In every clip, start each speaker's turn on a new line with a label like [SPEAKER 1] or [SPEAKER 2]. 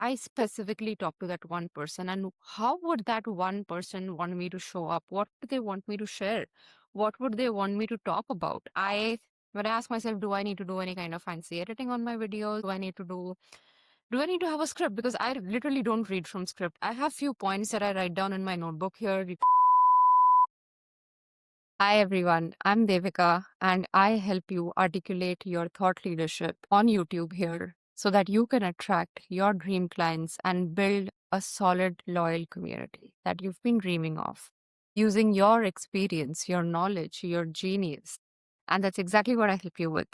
[SPEAKER 1] I specifically talk to that one person, and how would that one person want me to show up? What do they want me to share? What would they want me to talk about? When I ask myself, do I need to do any kind of fancy editing on my videos? Do I need to have a script? Because I literally don't read from script. I have few points that I write down in my notebook here. Hi everyone, I'm Devika and I help you articulate your thought leadership on YouTube here so that you can attract your dream clients and build a solid, loyal community that you've been dreaming of using your experience, your knowledge, your genius. And that's exactly what I help you with.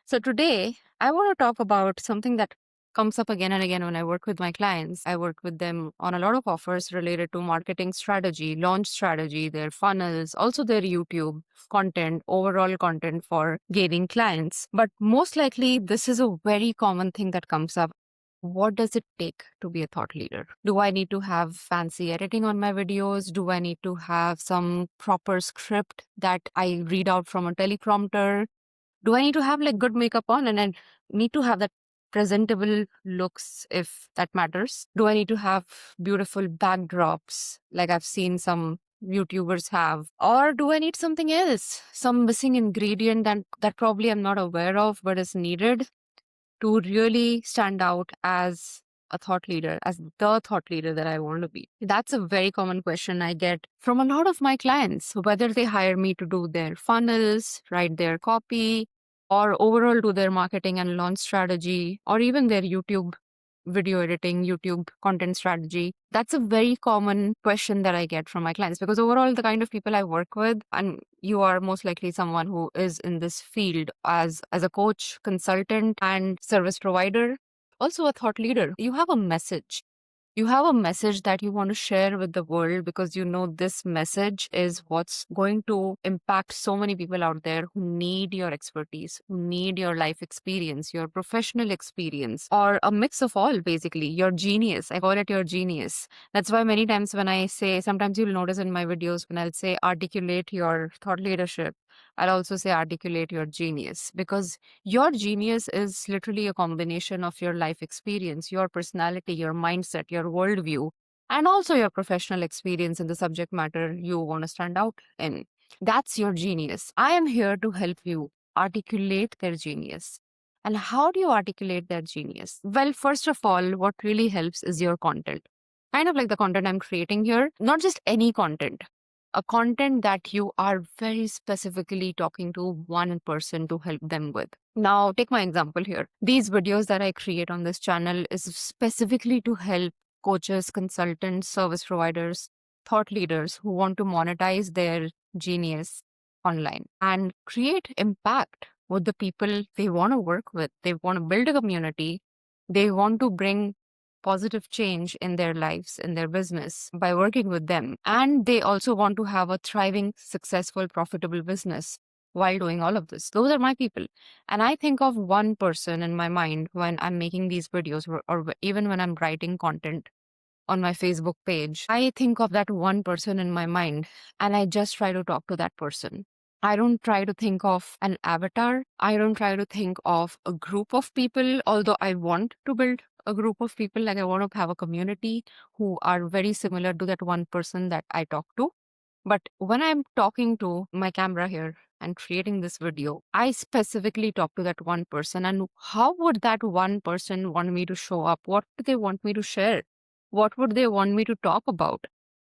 [SPEAKER 1] So today, I want to talk about something that comes up again and again when I work with my clients. I work with them on a lot of offers related to marketing strategy, launch strategy, their funnels, also their YouTube content, overall content for gaining clients. But most likely, this is a very common thing that comes up. What does it take to be a thought leader? Do I need to have fancy editing on my videos? Do I need to have some proper script that I read out from a teleprompter? Do I need to have like good makeup on and I need to have that presentable looks if that matters? Do I need to have beautiful backdrops like I've seen some YouTubers have? Or do I need something else? Some missing ingredient that probably I'm not aware of but is needed to really stand out as a thought leader, as the thought leader that I want to be? That's a very common question I get from a lot of my clients, whether they hire me to do their funnels, write their copy, or overall do their marketing and launch strategy, or even their YouTube video editing, YouTube content strategy. That's a very common question that I get from my clients because overall, the kind of people I work with, and you are most likely someone who is in this field as a coach, consultant, and service provider, also a thought leader. You have a message. You have a message that you want to share with the world because you know this message is what's going to impact so many people out there who need your expertise, who need your life experience, your professional experience, or a mix of all, basically, your genius. I call it your genius. That's why many times when I say, sometimes you'll notice in my videos when I'll say articulate your thought leadership, I'll also say articulate your genius because your genius is literally a combination of your life experience, your personality, your mindset, your worldview, and also your professional experience in the subject matter you want to stand out in. That's your genius. I am here to help you articulate their genius. And how do you articulate their genius? Well, first of all, what really helps is your content. Kind of like the content I'm creating here, not just any content, a content that you are very specifically talking to one person to help them with. Now, take my example here. These videos that I create on this channel is specifically to help coaches, consultants, service providers, thought leaders who want to monetize their genius online and create impact with the people they want to work with. They want to build a community. They want to bring positive change in their lives, in their business by working with them. And they also want to have a thriving, successful, profitable business while doing all of this. Those are my people. And I think of one person in my mind when I'm making these videos or even when I'm writing content on my Facebook page. I think of that one person in my mind and I just try to talk to that person. I don't try to think of an avatar. I don't try to think of a group of people, although I want to build a group of people. Like I want to have a community who are very similar to that one person that I talk to. But when I'm talking to my camera here and creating this video, I specifically talk to that one person. And how would that one person want me to show up? What do they want me to share? What would they want me to talk about?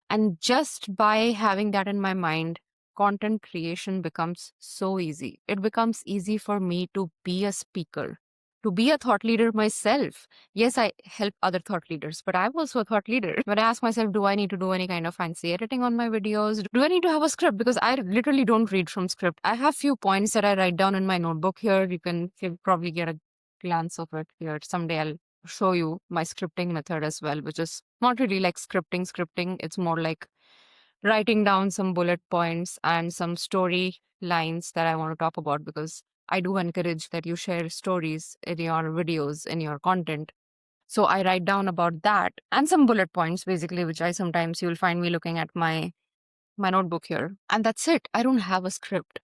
[SPEAKER 1] And just by having that in my mind, content creation becomes so easy. It becomes easy for me to be a speaker, to be a thought leader myself. Yes, I help other thought leaders, but I'm also a thought leader. When I ask myself, do I need to do any kind of fancy editing on my videos? Do I need to have a script? Because I literally don't read from script. I have few points that I write down in my notebook here. You'll probably get a glance of it here. Someday I'll show you my scripting method as well, which is not really like scripting. It's more like writing down some bullet points and some story lines that I want to talk about because I do encourage that you share stories in your videos, in your content. So I write down about that and some bullet points basically, which I sometimes you'll find me looking at my notebook here. And that's it. I don't have a script.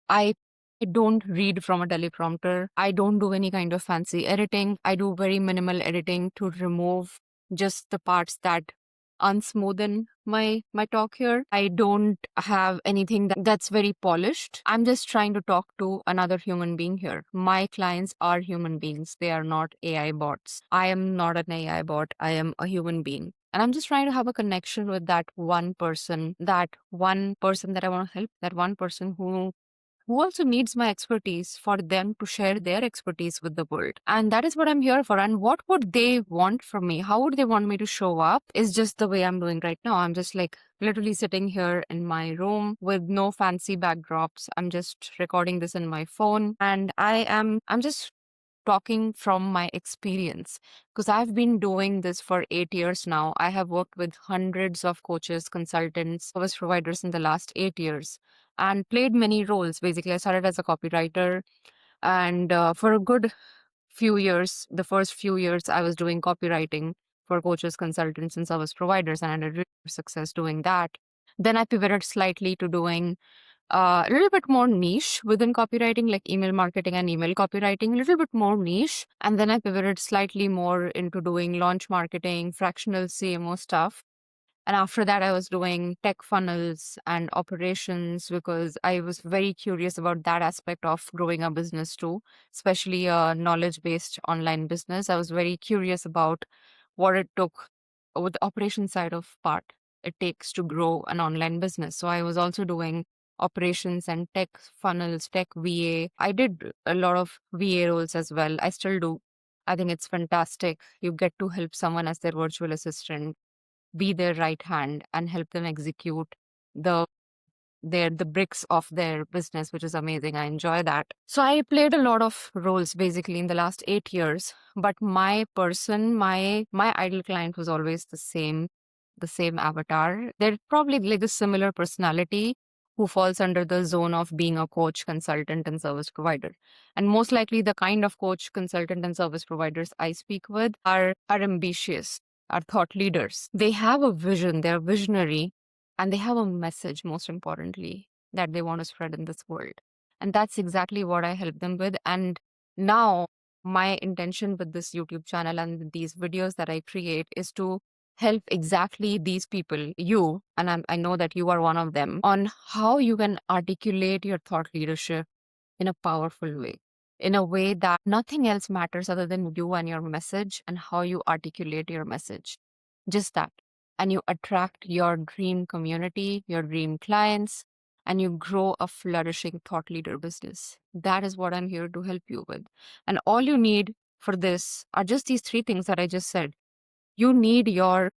[SPEAKER 1] I I don't read from a teleprompter. I don't do any kind of fancy editing. I do very minimal editing to remove just the parts that unsmoothen my talk here. I don't have anything that's very polished. I'm just trying to talk to another human being here. My clients are human beings. They are not AI bots. I am not an AI bot. I am a human being. And I'm just trying to have a connection with that one person that I want to help, that one person who also needs my expertise for them to share their expertise with the world. And that is what I'm here for. And what would they want from me? How would they want me to show up? Is just the way I'm doing right now. I'm just like literally sitting here in my room with no fancy backdrops. I'm just recording this in my phone. And I'm just talking from my experience because I've been doing this for 8 years now. I have worked with hundreds of coaches, consultants, service providers in the last 8 years and played many roles. Basically, I started as a copywriter, and for a good few years, the first few years, I was doing copywriting for coaches, consultants, and service providers, and I had a really good success doing that. Then I pivoted slightly to doing a little bit more niche within copywriting, like email marketing and email copywriting, a little bit more niche. And then I pivoted slightly more into doing launch marketing, fractional CMO stuff. And after that, I was doing tech funnels and operations because I was very curious about that aspect of growing a business too, especially a knowledge based online business. I was very curious about what it took with the operation side of part it takes to grow an online business. So I was also doing operations and tech funnels, tech VA. I did a lot of VA roles as well. I still do. I think it's fantastic. You get to help someone as their virtual assistant, be their right hand and help them execute the the bricks of their business, which is amazing. I enjoy that. So I played a lot of roles basically in the last 8 years, but my ideal client was always the same avatar. They're probably like a similar personality who falls under the zone of being a coach, consultant, and service provider. And most likely the kind of coach, consultant, and service providers I speak with are ambitious, are thought leaders. They have a vision, they're visionary, and they have a message, most importantly, that they want to spread in this world. And that's exactly what I help them with. And now my intention with this YouTube channel and these videos that I create is to help exactly these people, you, and I know that you are one of them, on how you can articulate your thought leadership in a powerful way, in a way that nothing else matters other than you and your message and how you articulate your message. Just that. And you attract your dream community, your dream clients, and you grow a flourishing thought leader business. That is what I'm here to help you with. And all you need for this are just these three things that I just said. You need your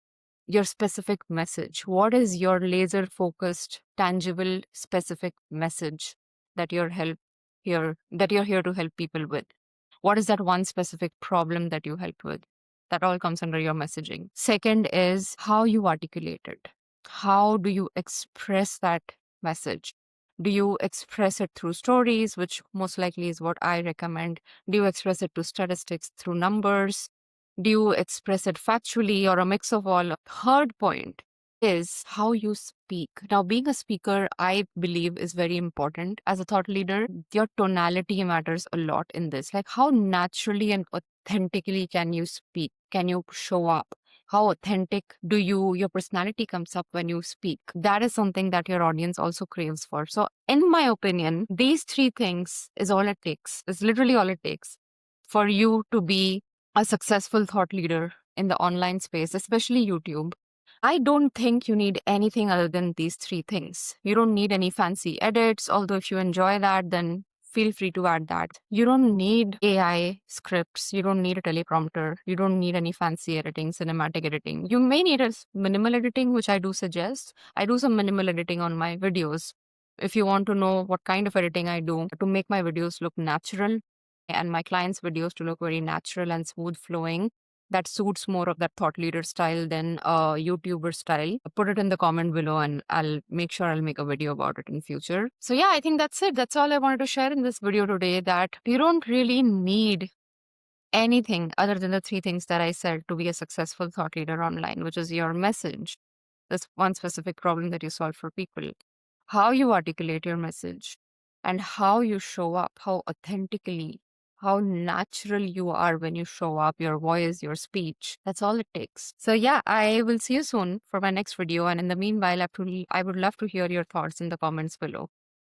[SPEAKER 1] specific message. What is your laser focused, tangible, specific message that you're here to help people with? What is that one specific problem that you help with? That all comes under your messaging. Second is how you articulate it. How do you express that message? Do you express it through stories, which most likely is what I recommend? Do you express it to statistics through numbers? Do you express it factually or a mix of all? Third point is how you speak. Now, being a speaker, I believe, is very important. As a thought leader, your tonality matters a lot in this. Like, how naturally and authentically can you speak? Can you show up? How authentic your personality comes up when you speak? That is something that your audience also craves for. So, in my opinion, these three things is all it takes. It's literally all it takes for you to be a successful thought leader in the online space, especially YouTube. I don't think you need anything other than these three things. You don't need any fancy edits, although if you enjoy that, then feel free to add that. You don't need AI scripts. You don't need a teleprompter. You don't need any fancy editing, cinematic editing. You may need a minimal editing, which I do suggest. I do some minimal editing on my videos. If you want to know what kind of editing I do to make my videos look natural and my clients' videos to look very natural and smooth flowing, that suits more of that thought leader style than a YouTuber style, put it in the comment below and I'll make sure I'll make a video about it in future. So yeah, I think that's it. That's all I wanted to share in this video today, that you don't really need anything other than the three things that I said to be a successful thought leader online, which is your message, this one specific problem that you solve for people, how you articulate your message, and how you show up, how authentically, how natural you are when you show up, your voice, your speech. That's all it takes. So yeah, I will see you soon for my next video. And in the meanwhile, I would love to hear your thoughts in the comments below.